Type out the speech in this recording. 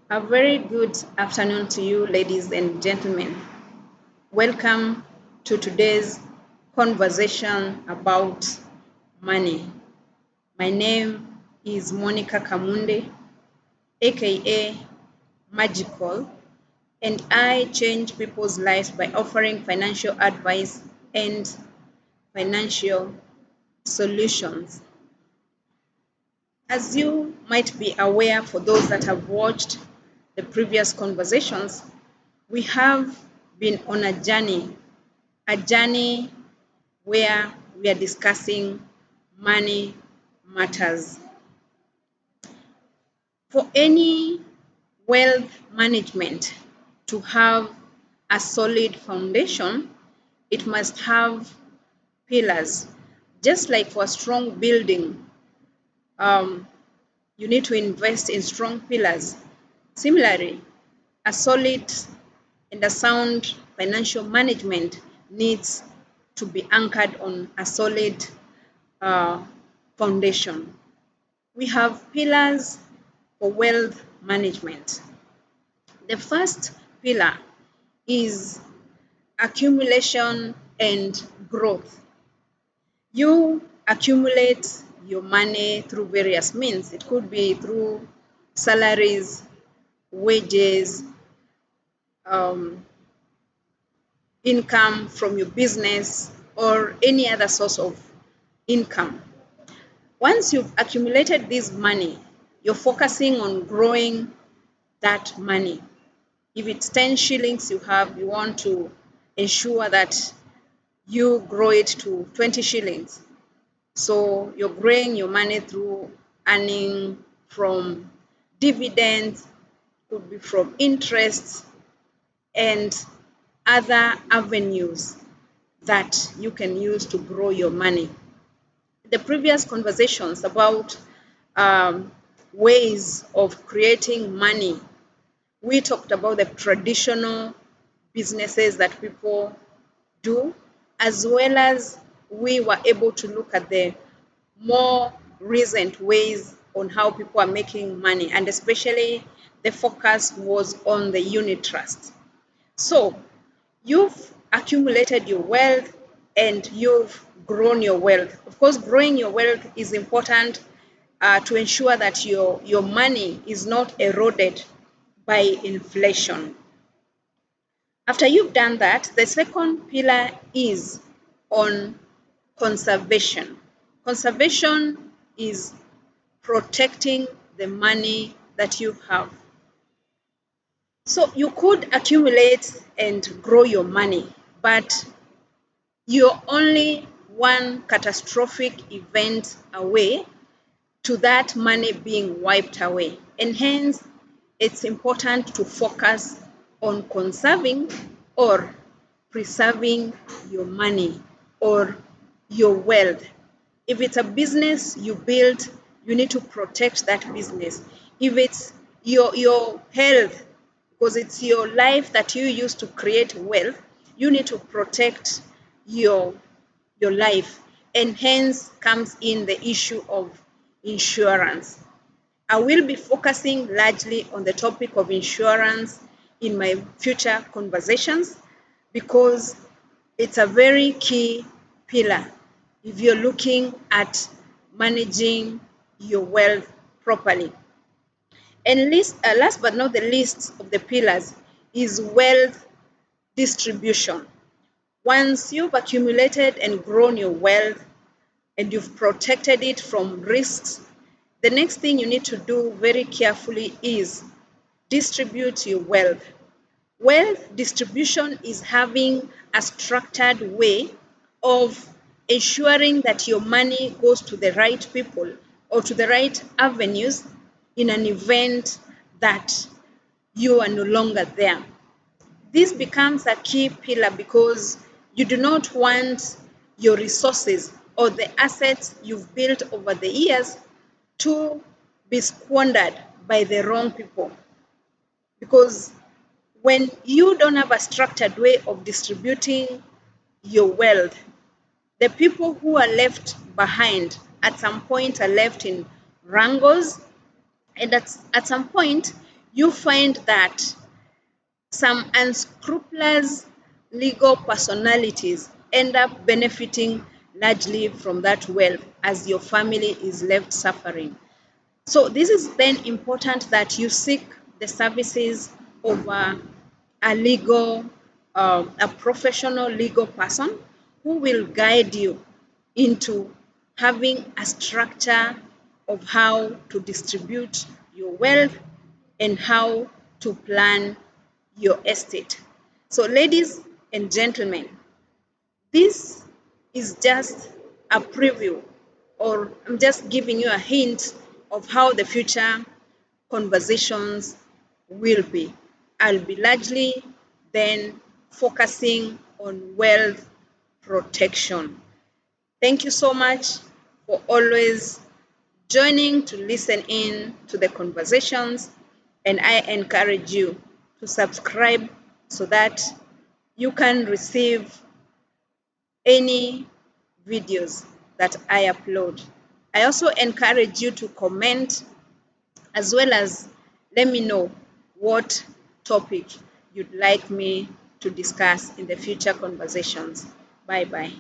A very good afternoon to you, ladies and gentlemen. Welcome to today's conversation about money. My name is Monica Kamunde, aka Magical, and I change people's lives by offering financial advice and financial solutions. As you might be aware, for those that have watched the previous conversations, we have been on a journey where we are discussing money matters. For any wealth management to have a solid foundation, it must have pillars. Just like for a strong building, um, you need to invest in strong pillars. Similarly, a solid and a sound financial management needs to be anchored on a solid uh, foundation. We have pillars for wealth management. The first pillar is accumulation and growth. You accumulate your money through various means. It could be through salaries, wages, um, income from your business, or any other source of income. Once you've accumulated this money, you're focusing on growing that money. If it's 10 shillings you want to ensure that you grow it to 20 shillings. So you're growing your money through earning from dividends, could be from interest, and other avenues that you can use to grow your money. The previous conversations about ways of creating money, we talked about the traditional businesses that people do, as well as we were able to look at the more recent ways on how people are making money, and especially the focus was on the unit trust. So you've accumulated your wealth and you've grown your wealth. Of course, growing your wealth is important to ensure that your money is not eroded by inflation. After you've done that, the second pillar is on conservation. Conservation is protecting the money that you have. So you could accumulate and grow your money, but you're only one catastrophic event away to that money being wiped away. And hence, it's important to focus on conserving or preserving your money or your wealth. If it's a business you build, you need to protect that business. If it's your health, because it's your life that you use to create wealth, you need to protect your your life. And hence comes in the issue of insurance. I will be focusing largely on the topic of insurance in my future conversations because it's a very key pillar if you're looking at managing your wealth properly. And last but not the least of the pillars is wealth distribution. Once you've accumulated and grown your wealth and you've protected it from risks, the next thing you need to do very carefully is distribute your wealth. Wealth distribution is having a structured way of ensuring that your money goes to the right people or to the right avenues in an event that you are no longer there. This becomes a key pillar because you do not want your resources or the assets you've built over the years to be squandered by the wrong people. Because when you don't have a structured way of distributing your wealth, the people who are left behind at some point are left in wrangles, and at some point you find that some unscrupulous legal personalities end up benefiting largely from that wealth as your family is left suffering. So this is then important that you seek the services of a professional legal person who will guide you into having a structure of how to distribute your wealth and how to plan your estate. So, ladies and gentlemen, this is just a preview, or I'm just giving you a hint of how the future conversations will be. I'll be largely then focusing on wealth protection. Thank you so much for always joining to listen in to the conversations, and I encourage you to subscribe so that you can receive any videos that I upload. I also encourage you to comment as well as let me know what topic you'd like me to discuss in the future conversations. Bye bye.